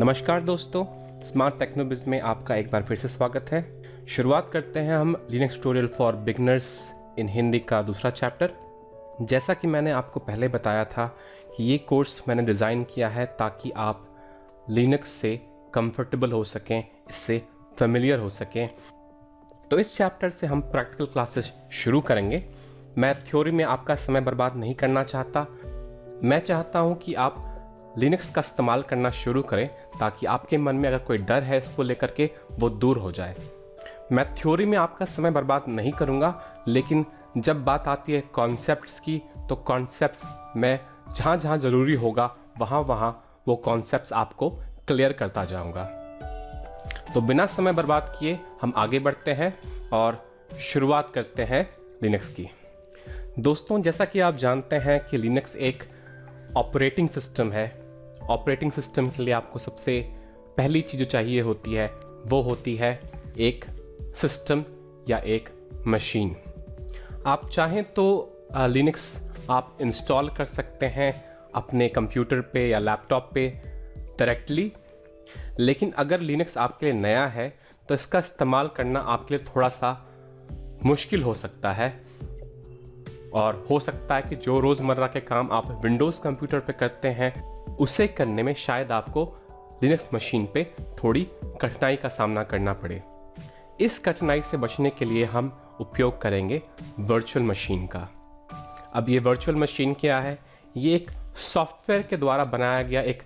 नमस्कार दोस्तों, स्मार्ट टेक्नोबिज में आपका एक बार फिर से स्वागत है। शुरुआत करते हैं हम लिनक्स ट्यूटोरियल फॉर बिगनर्स इन हिंदी का दूसरा चैप्टर। जैसा कि मैंने आपको पहले बताया था कि ये कोर्स मैंने डिज़ाइन किया है ताकि आप लिनक्स से कंफर्टेबल हो सकें, इससे फेमिलियर हो सकें। तो इस चैप्टर से हम प्रैक्टिकल क्लासेस शुरू करेंगे। मैं थ्योरी में आपका समय बर्बाद नहीं करना चाहता। मैं चाहता हूँ कि आप लिनक्स का इस्तेमाल करना शुरू करें ताकि आपके मन में अगर कोई डर है इसको लेकर के वो दूर हो जाए। मैं थ्योरी में आपका समय बर्बाद नहीं करूंगा, लेकिन जब बात आती है कॉन्सेप्ट्स की तो कॉन्सेप्ट्स मैं जहाँ जहाँ ज़रूरी होगा वहाँ वहाँ वो कॉन्सेप्ट्स आपको क्लियर करता जाऊंगा। तो बिना समय बर्बाद किए हम आगे बढ़ते हैं और शुरुआत करते हैं लिनक्स की। दोस्तों, जैसा कि आप जानते हैं कि लिनक्स एक ऑपरेटिंग सिस्टम है। ऑपरेटिंग सिस्टम के लिए आपको सबसे पहली चीज़ जो चाहिए होती है वो होती है एक सिस्टम या एक मशीन। आप चाहें तो लिनक्स आप इंस्टॉल कर सकते हैं अपने कंप्यूटर पे या लैपटॉप पे डायरेक्टली, लेकिन अगर लिनक्स आपके लिए नया है तो इसका इस्तेमाल करना आपके लिए थोड़ा सा मुश्किल हो सकता है और हो सकता है कि जो रोज़मर्रा के काम आप विंडोज़ कंप्यूटर पे करते हैं उसे करने में शायद आपको लिनक्स मशीन पे थोड़ी कठिनाई का सामना करना पड़े। इस कठिनाई से बचने के लिए हम उपयोग करेंगे वर्चुअल मशीन का। अब ये वर्चुअल मशीन क्या है? ये एक सॉफ्टवेयर के द्वारा बनाया गया एक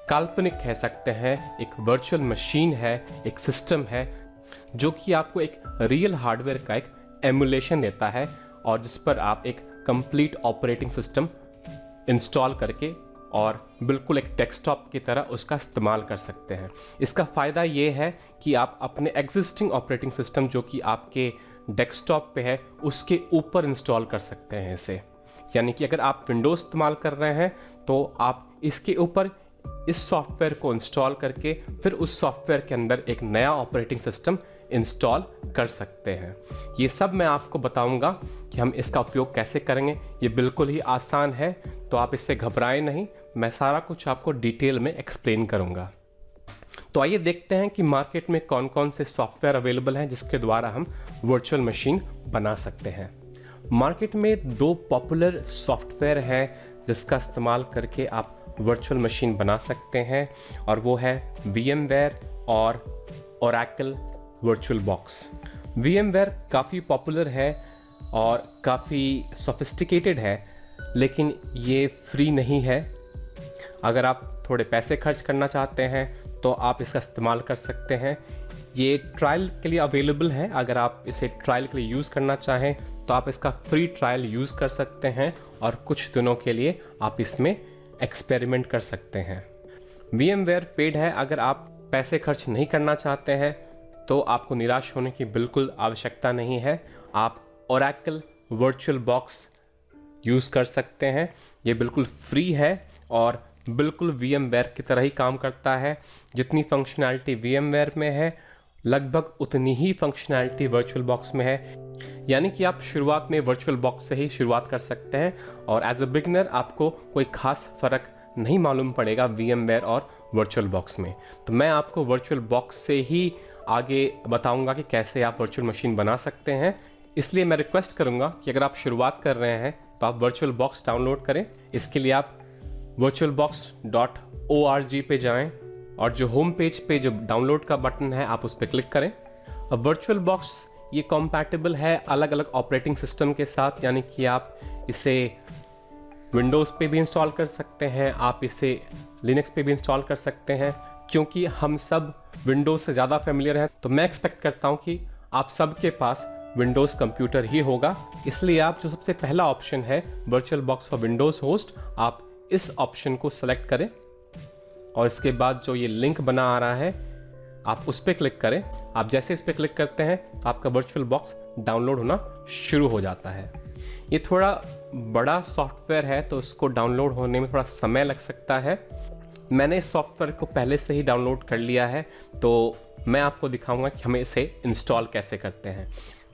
काल्पनिक कह सकते हैं एक वर्चुअल मशीन है, एक सिस्टम है जो कि आपको एक रियल हार्डवेयर का एक एमुलेशन देता है और जिस पर आप एक कंप्लीट ऑपरेटिंग सिस्टम इंस्टॉल करके और बिल्कुल एक डेस्कटॉप की तरह उसका इस्तेमाल कर सकते हैं। इसका फ़ायदा ये है कि आप अपने एग्जिस्टिंग ऑपरेटिंग सिस्टम जो कि आपके डेस्कटॉप पे है उसके ऊपर इंस्टॉल कर सकते हैं इसे। यानी कि अगर आप विंडोज़ इस्तेमाल कर रहे हैं तो आप इसके ऊपर इस सॉफ्टवेयर को इंस्टॉल करके फिर उस सॉफ्टवेयर के अंदर एक नया ऑपरेटिंग सिस्टम इंस्टॉल कर सकते हैं। ये सब मैं आपको बताऊंगा कि हम इसका उपयोग कैसे करेंगे। ये बिल्कुल ही आसान है, तो आप इससे घबराएं नहीं। मैं सारा कुछ आपको डिटेल में एक्सप्लेन करूंगा। तो आइए देखते हैं कि मार्केट में कौन कौन से सॉफ्टवेयर अवेलेबल हैं जिसके द्वारा हम वर्चुअल मशीन बना सकते हैं। मार्केट में दो पॉपुलर सॉफ्टवेयर हैं जिसका इस्तेमाल करके आप वर्चुअल मशीन बना सकते हैं, और वो है VMware और Oracle वर्चुअलबॉक्स। VMware काफ़ी पॉपुलर है और काफ़ी सोफिस्टिकेटेड है, लेकिन ये फ्री नहीं है। अगर आप थोड़े पैसे खर्च करना चाहते हैं तो आप इसका इस्तेमाल कर सकते हैं। ये ट्रायल के लिए अवेलेबल है। अगर आप इसे ट्रायल के लिए यूज़ करना चाहें तो आप इसका फ्री ट्रायल यूज़ कर सकते हैं और कुछ दिनों के लिए आप इसमें एक्सपेरिमेंट कर सकते हैं। VMware पेड है। अगर आप पैसे खर्च नहीं करना चाहते हैं तो आपको निराश होने की बिल्कुल आवश्यकता नहीं है। आप Oracle वर्चुअलबॉक्स यूज़ कर सकते हैं। ये बिल्कुल फ्री है और बिल्कुल VMware की तरह ही काम करता है। जितनी फंक्शनैलिटी VMware में है लगभग उतनी ही फंक्शनैलिटी वर्चुअलबॉक्स में है। यानी कि आप शुरुआत में वर्चुअलबॉक्स से ही शुरुआत कर सकते हैं और एज अ बिगनर आपको कोई खास फ़र्क नहीं मालूम पड़ेगा VMware और वर्चुअलबॉक्स में। तो मैं आपको वर्चुअलबॉक्स से ही आगे बताऊंगा कि कैसे आप वर्चुअल मशीन बना सकते हैं। इसलिए मैं रिक्वेस्ट करूंगा कि अगर आप शुरुआत कर रहे हैं तो आप वर्चुअलबॉक्स डाउनलोड करें। इसके लिए आप virtualbox.org पे जाएं और जो होम पेज पे जो डाउनलोड का बटन है आप उस पर क्लिक करें। अब वर्चुअलबॉक्स ये कॉम्पैटिबल है अलग अलग ऑपरेटिंग सिस्टम के साथ, यानी कि आप इसे विंडोज़ पे भी इंस्टॉल कर सकते हैं, आप इसे लिनक्स पे भी इंस्टॉल कर सकते हैं। क्योंकि हम सब विंडोज़ से ज़्यादा फेमिलियर हैं तो मैं एक्सपेक्ट करता हूँ कि आप सबके पास विंडोज़ कंप्यूटर ही होगा। इसलिए आप जो सबसे पहला ऑप्शन है वर्चुअलबॉक्स फॉर विंडोज़ होस्ट, आप इस ऑप्शन को सेलेक्ट करें और इसके बाद जो ये लिंक बना आ रहा है आप उस पर क्लिक करें। आप जैसे इस पर क्लिक करते हैं आपका वर्चुअलबॉक्स डाउनलोड होना शुरू हो जाता है। ये थोड़ा बड़ा सॉफ्टवेयर है तो उसको डाउनलोड होने में थोड़ा समय लग सकता है। मैंने इस सॉफ्टवेयर को पहले से ही डाउनलोड कर लिया है, तो मैं आपको दिखाऊंगा कि हमें इसे इंस्टॉल कैसे करते हैं।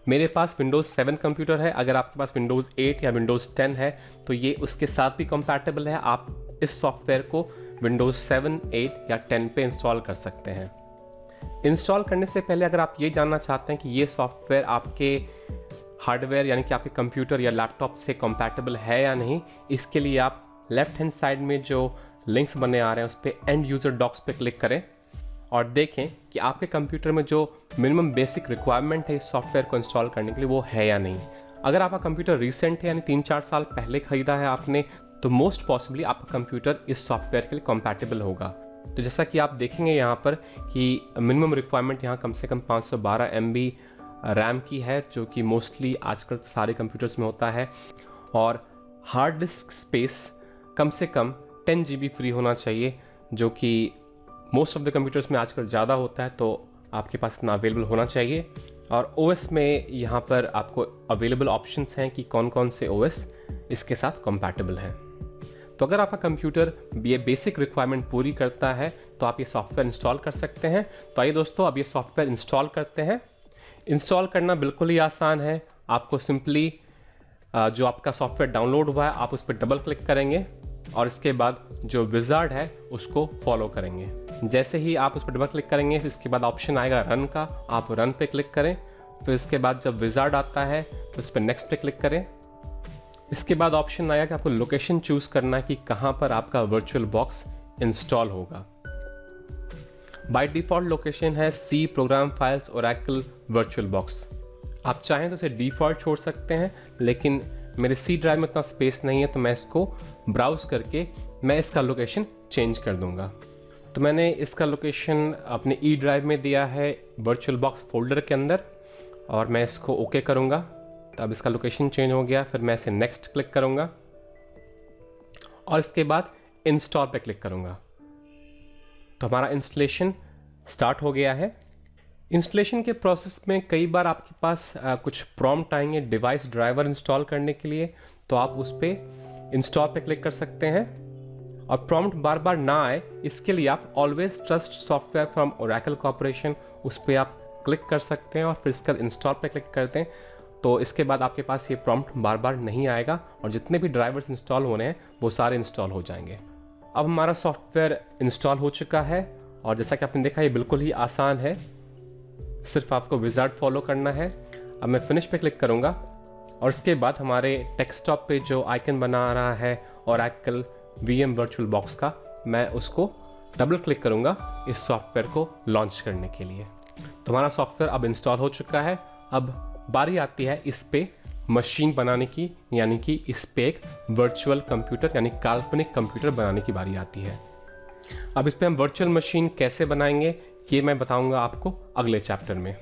मेरे पास विंडोज़ 7 कंप्यूटर है। अगर आपके पास विंडोज़ 8 या विंडोज़ 10 है तो ये उसके साथ भी कंपैटिबल है। आप इस सॉफ्टवेयर को विंडोज़ 7, 8 या 10 पे इंस्टॉल कर सकते हैं। इंस्टॉल करने से पहले अगर आप ये जानना चाहते हैं कि ये सॉफ्टवेयर आपके हार्डवेयर यानी कि आपके कंप्यूटर या लैपटॉप से कंपैटिबल है या नहीं, इसके लिए आप लेफ्ट हैंड साइड में जो लिंक्स बने आ रहे हैं उस पर एंड यूज़र डॉक्स पे क्लिक करें और देखें कि आपके कंप्यूटर में जो मिनिमम बेसिक रिक्वायरमेंट है इस सॉफ्टवेयर को इंस्टॉल करने के लिए वो है या नहीं। अगर आपका कंप्यूटर रिसेंट है यानी 3-4 साल पहले ख़रीदा है आपने, तो मोस्ट पॉसिबली आपका कंप्यूटर इस सॉफ्टवेयर के लिए कंपैटिबल होगा। तो जैसा कि आप देखेंगे यहाँ पर कि मिनिमम रिक्वायरमेंट यहाँ कम से कम 512 MB रैम की है, जो कि मोस्टली आजकल सारे कंप्यूटर्स में होता है, और हार्ड डिस्क स्पेस कम से कम 10 GB फ्री होना चाहिए, जो कि मोस्ट ऑफ द कंप्यूटर्स में आजकल ज़्यादा होता है, तो आपके पास इतना अवेलेबल होना चाहिए। और OS में यहाँ पर आपको अवेलेबल ऑप्शंस हैं कि कौन कौन से OS इसके साथ कंपैटिबल हैं। तो अगर आपका कंप्यूटर ये बेसिक रिक्वायरमेंट पूरी करता है तो आप ये सॉफ्टवेयर इंस्टॉल कर सकते हैं। तो आइए दोस्तों, अब ये सॉफ्टवेयर इंस्टॉल करते हैं। इंस्टॉल करना बिल्कुल ही आसान है। आपको सिंपली जो आपका सॉफ्टवेयर डाउनलोड हुआ है आप उस पर डबल क्लिक करेंगे और इसके बाद जो विजार्ड है उसको फॉलो करेंगे। जैसे ही आप उस पर डबल क्लिक करेंगे इसके बाद ऑप्शन आएगा रन का, आप रन पे क्लिक करें। फिर इसके बाद जब विजार्ड आता है तो उस पर नेक्स्ट पे क्लिक करें। इसके बाद ऑप्शन आएगा कि आपको लोकेशन चूज़ करना है कि कहाँ पर आपका वर्चुअल बॉक्स इंस्टॉल होगा। बाय डिफ़ॉल्ट लोकेशन है C program files Oracle virtual box. आप चाहें तो इसे डिफ़ॉल्ट छोड़ सकते हैं, लेकिन मेरे C ड्राइव में इतना स्पेस नहीं है तो मैं इसको ब्राउज़ करके मैं इसका लोकेशन चेंज कर दूंगा। तो मैंने इसका लोकेशन अपने E ड्राइव में दिया है वर्चुअल बॉक्स फोल्डर के अंदर, और मैं इसको ओके करूंगा। तो अब इसका लोकेशन चेंज हो गया। फिर मैं इसे नेक्स्ट क्लिक करूंगा और इसके बाद इंस्टॉल पे क्लिक करूंगा। तो हमारा इंस्टॉलेशन स्टार्ट हो गया है। इंस्टॉलेशन के प्रोसेस में कई बार आपके पास कुछ प्रॉम्प्ट आएंगे डिवाइस ड्राइवर इंस्टॉल करने के लिए, तो आप उस पर इंस्टॉल पे क्लिक कर सकते हैं। और प्रॉम्प्ट बार बार ना आए इसके लिए आप always trust software from Oracle corporation उस पर आप क्लिक कर सकते हैं और फिर इसका इंस्टॉल पे क्लिक करते हैं। तो इसके बाद आपके पास ये प्रॉम्प्ट बार बार नहीं आएगा और जितने भी ड्राइवर्स इंस्टॉल होने हैं वो सारे इंस्टॉल हो जाएंगे। अब हमारा सॉफ्टवेयर इंस्टॉल हो चुका है और जैसा कि आपने देखा ये बिल्कुल ही आसान है, सिर्फ आपको विजार्ड फॉलो करना है। अब मैं फिनिश पे क्लिक करूँगा और इसके बाद हमारे डेस्कटॉप पे जो आइकन बना रहा है ओरेकल VM वर्चुअल बॉक्स का, मैं उसको डबल क्लिक करूँगा इस सॉफ्टवेयर को लॉन्च करने के लिए। तो हमारा सॉफ्टवेयर अब इंस्टॉल हो चुका है। अब बारी आती है इस पे मशीन बनाने की, यानी कि इस पे एक वर्चुअल कंप्यूटर यानी काल्पनिक कंप्यूटर बनाने की बारी आती है। अब इस पे हम वर्चुअल मशीन कैसे बनाएंगे ये मैं बताऊंगा आपको अगले चैप्टर में।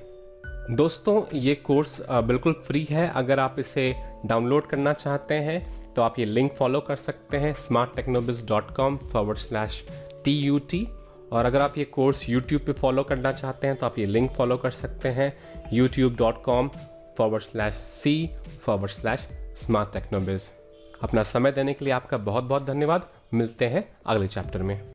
दोस्तों ये कोर्स बिल्कुल फ्री है। अगर आप इसे डाउनलोड करना चाहते हैं तो आप ये लिंक फॉलो कर सकते हैं smarttechnobiz.com/TUT। और अगर आप ये कोर्स YouTube पे फॉलो करना चाहते हैं तो आप ये लिंक फॉलो कर सकते हैं youtube.com/C/smarttechnobiz। अपना समय देने के लिए आपका बहुत बहुत धन्यवाद। मिलते हैं अगले चैप्टर में।